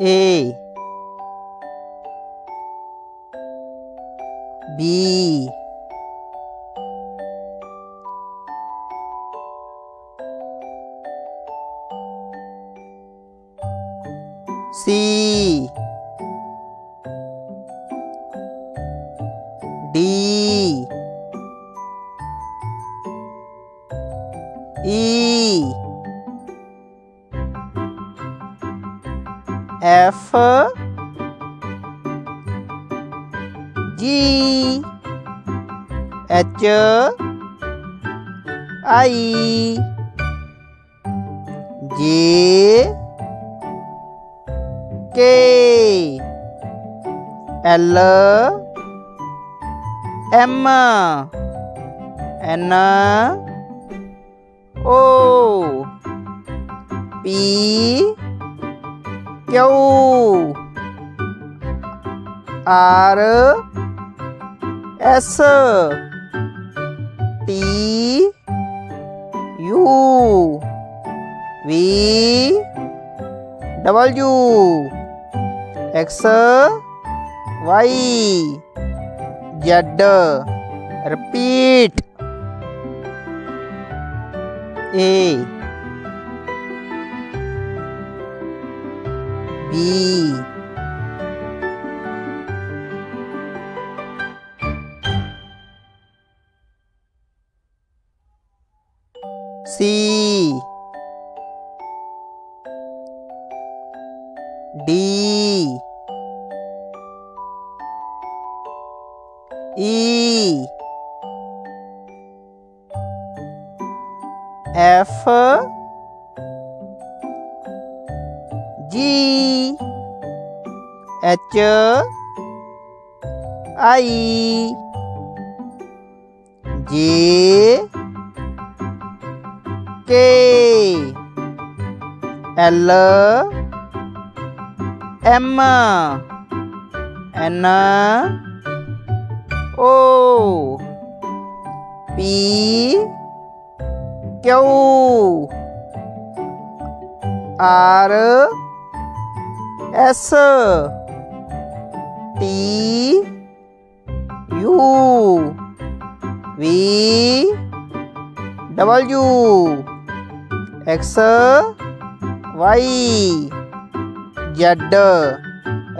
A B C D E F G H I J K L M N O P Q R S T U V W X Y Z. Repeat. A B C D E F G H I J K L M N O P Q R S T U V W X Y Z.